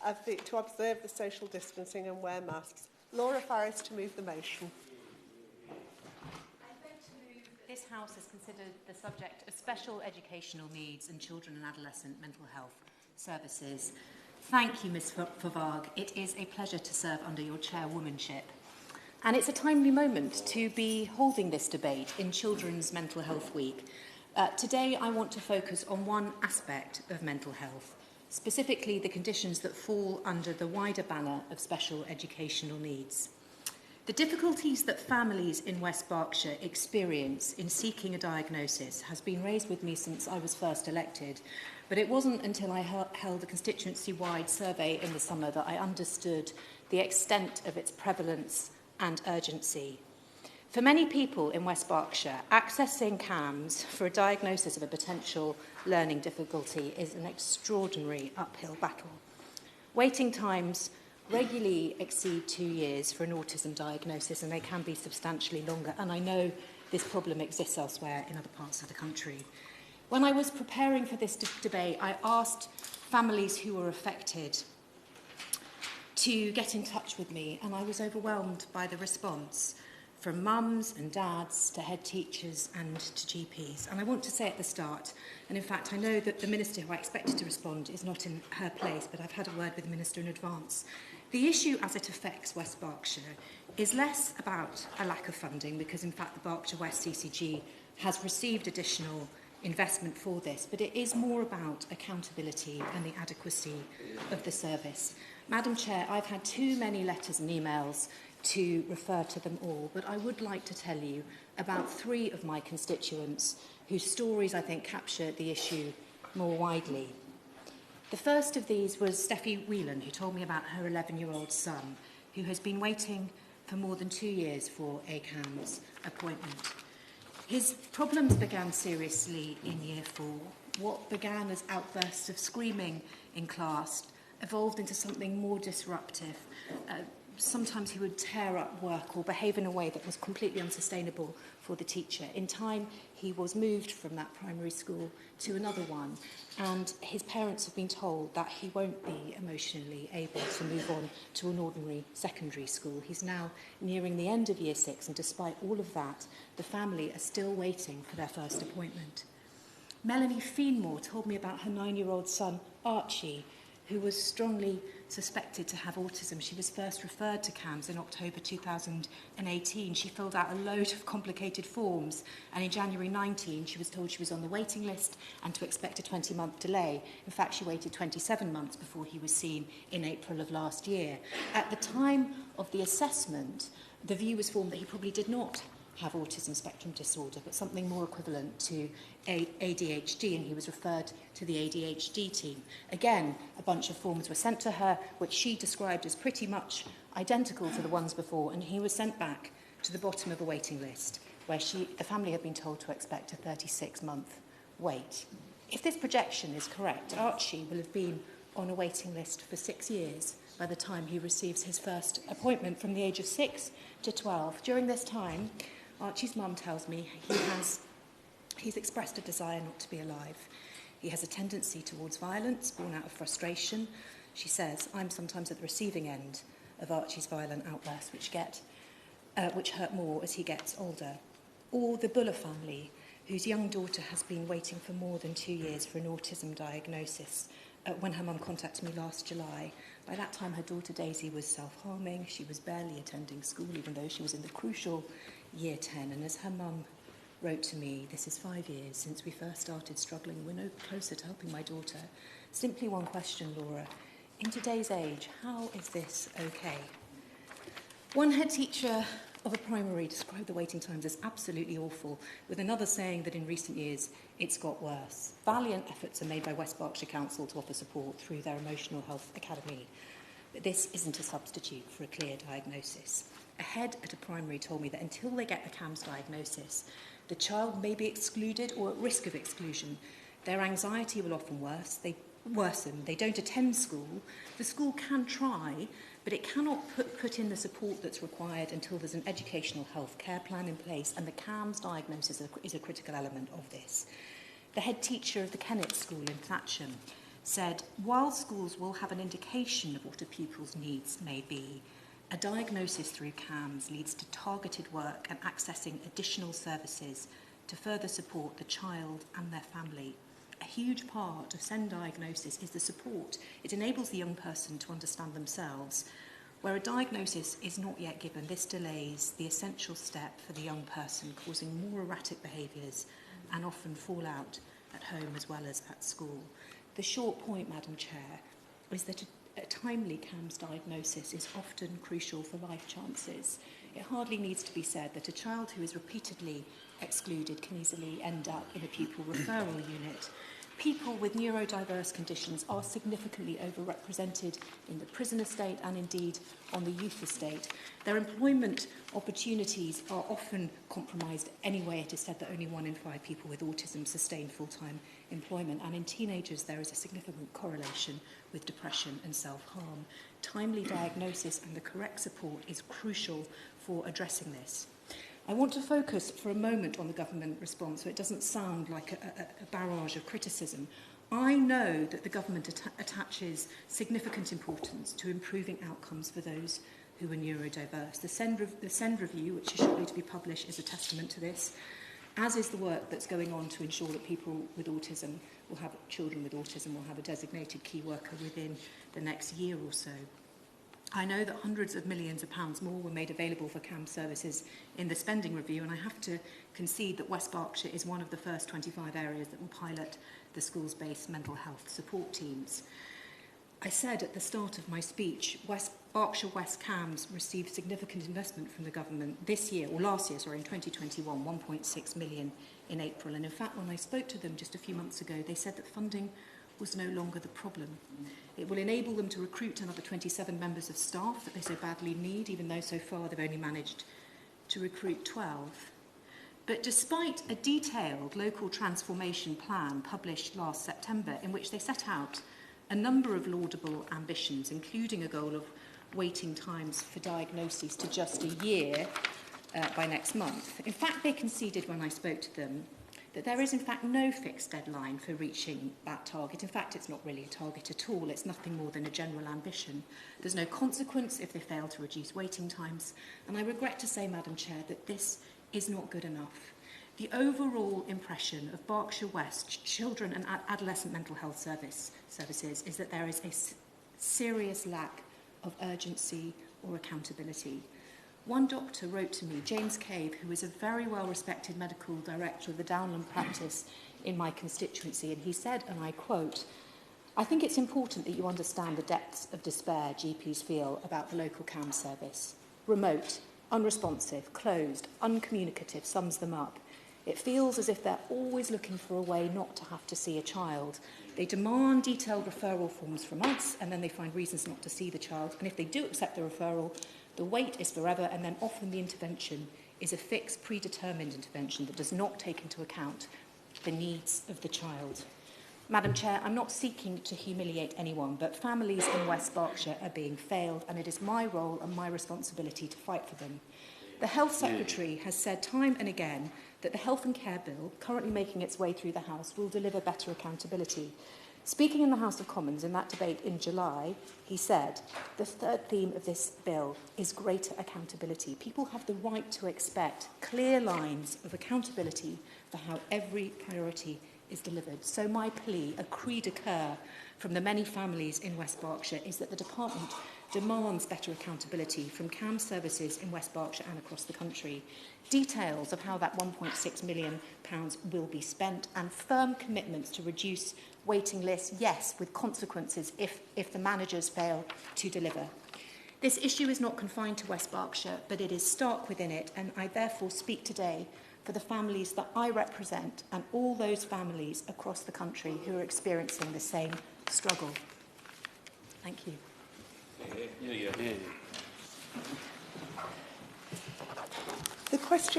to observe the social distancing and wear masks. Laura Farris to move the motion. This House has considered the subject of special educational needs and children and adolescent mental health services. Thank you, Ms Favag. It is a pleasure to serve under your chairwomanship. And it's a timely moment to be holding this debate in Children's Mental Health Week. Today, I want to focus on one aspect of mental health, specifically the conditions that fall under the wider banner of special educational needs. The difficulties that families in West Berkshire experience in seeking a diagnosis has been raised with me since I was first elected, but it wasn't until I held a constituency-wide survey in the summer that I understood the extent of its prevalence and urgency. For many people in West Berkshire, accessing CAMHS for a diagnosis of a potential learning difficulty is an extraordinary uphill battle. Waiting times regularly exceed 2 years for an autism diagnosis, and they can be substantially longer. And I know this problem exists elsewhere in other parts of the country. When I was preparing for this debate, I asked families who were affected to get in touch with me, and I was overwhelmed by the response from mums and dads to head teachers and to GPs. And I want to say at the start, and in fact I know that the Minister who I expected to respond is not in her place, but I've had a word with the Minister in advance. The issue as it affects West Berkshire is less about a lack of funding, because in fact the Berkshire West CCG has received additional investment for this, but it is more about accountability and the adequacy of the service. Madam Chair, I've had too many letters and emails to refer to them all, but I would like to tell you about 3 of my constituents whose stories I think capture the issue more widely. The first of these was Steffi Whelan, who told me about her 11-year-old son, who has been waiting for more than 2 years for a CAMHS appointment. His problems began seriously in year 4. What began as outbursts of screaming in class evolved into something more disruptive. Sometimes he would tear up work or behave in a way that was completely unsustainable for the teacher. In time, he was moved from that primary school to another one, and his parents have been told that he won't be emotionally able to move on to an ordinary secondary school. He's now nearing the end of year 6, and despite all of that, the family are still waiting for their first appointment. Melanie Feenmore told me about her 9-year-old son, Archie, who was strongly suspected to have autism. She was first referred to CAMHS in October 2018. She filled out a load of complicated forms, and in January 19 she was told she was on the waiting list and to expect a 20-month delay. In fact, she waited 27 months before he was seen in April of last year. At the time of the assessment, the view was formed that he probably did not have autism spectrum disorder, but something more equivalent to ADHD, and he was referred to the ADHD team. Again, a bunch of forms were sent to her, which she described as pretty much identical to the ones before, and he was sent back to the bottom of a waiting list, where the family had been told to expect a 36-month wait. If this projection is correct, Archie will have been on a waiting list for 6 years by the time he receives his first appointment, from the age of 6 to 12. During this time, Archie's mum tells me he's expressed a desire not to be alive. He has a tendency towards violence, born out of frustration. She says, I'm sometimes at the receiving end of Archie's violent outbursts, which hurt more as he gets older. Or the Buller family, whose young daughter has been waiting for more than 2 years for an autism diagnosis. When her mum contacted me last July, by that time her daughter Daisy was self-harming. She was barely attending school, even though she was in the crucial year 10. And as her mum wrote to me, this is 5 years since we first started struggling. We're no closer to helping my daughter. Simply one question, Laura. In today's age, how is this okay? One head teacher of a primary described the waiting times as absolutely awful, with another saying that in recent years it's got worse. Valiant efforts are made by West Berkshire Council to offer support through their Emotional Health Academy, but this isn't a substitute for a clear diagnosis. A head at a primary told me that until they get a CAMHS diagnosis, the child may be excluded or at risk of exclusion. Their anxiety will often worsen. They don't attend school. The school can try, but it cannot put in the support that's required until there's an educational health care plan in place, and the CAMHS diagnosis is a critical element of this. The head teacher of the Kennett School in Thatcham said, while schools will have an indication of what a pupil's needs may be, a diagnosis through CAMHS leads to targeted work and accessing additional services to further support the child and their family. A huge part of SEND diagnosis is the support. It enables the young person to understand themselves. Where a diagnosis is not yet given, this delays the essential step for the young person, causing more erratic behaviours and often fallout at home as well as at school. The short point, Madam Chair, is that a timely CAMHS diagnosis is often crucial for life chances. It hardly needs to be said that a child who is repeatedly excluded can easily end up in a pupil referral unit. People with neurodiverse conditions are significantly overrepresented in the prison estate and indeed on the youth estate. Their employment opportunities are often compromised anyway. It is said that only 1 in 5 people with autism sustain full-time employment, and in teenagers there is a significant correlation with depression and self-harm. Timely diagnosis and the correct support is crucial for addressing this. I want to focus for a moment on the government response so it doesn't sound like a barrage of criticism. I know that the government attaches significant importance to improving outcomes for those who are neurodiverse. The SEND review, which is shortly to be published, is a testament to this, as is the work that's going on to ensure that people with autism will have, children with autism will have a designated key worker within the next year or so. I know that hundreds of millions of pounds more were made available for CAMHS services in the spending review, and I have to concede that West Berkshire is one of the first 25 areas that will pilot the schools-based mental health support teams. I said at the start of my speech, West Berkshire West CAMHS received significant investment from the government this year, or last year, sorry, in 2021, 1.6 million in April. And in fact, when I spoke to them just a few months ago, they said that funding was no longer the problem. It will enable them to recruit another 27 members of staff that they so badly need, even though so far they've only managed to recruit 12. But despite a detailed local transformation plan published last September, in which they set out a number of laudable ambitions, including a goal of waiting times for diagnoses to just a year by next month, in fact, they conceded when I spoke to them that there is in fact no fixed deadline for reaching that target. In fact, it's not really a target at all. It's nothing more than a general ambition. There's no consequence if they fail to reduce waiting times. And I regret to say, Madam Chair, that this is not good enough. The overall impression of Berkshire West children and adolescent mental health services is that there is a serious lack of urgency or accountability. One doctor wrote to me, James Cave, who is a very well-respected medical director of the Downland practice in my constituency, and he said, and I quote, "I think it's important that you understand the depths of despair GPs feel about the local CAMHS service. Remote, unresponsive, closed, uncommunicative sums them up. It feels as if they're always looking for a way not to have to see a child. They demand detailed referral forms from us, and then they find reasons not to see the child. And if they do accept the referral, the wait is forever, and then often the intervention is a fixed, predetermined intervention that does not take into account the needs of the child." Madam Chair, I'm not seeking to humiliate anyone, but families in West Berkshire are being failed, and it is my role and my responsibility to fight for them. The Health Secretary has said time and again that the Health and Care Bill, currently making its way through the House, will deliver better accountability. Speaking in the House of Commons in that debate in July, he said, "The third theme of this bill is greater accountability. People have the right to expect clear lines of accountability for how every priority is delivered." So my plea, a cri de coeur from the many families in West Berkshire, is that the Department demands better accountability from CAMHS services in West Berkshire and across the country. Details of how that £1.6 million will be spent, and firm commitments to reduce waiting lists, yes, with consequences if the managers fail to deliver. This issue is not confined to West Berkshire, but it is stark within it, and I therefore speak today for the families that I represent and all those families across the country who are experiencing the same struggle. Thank you. The question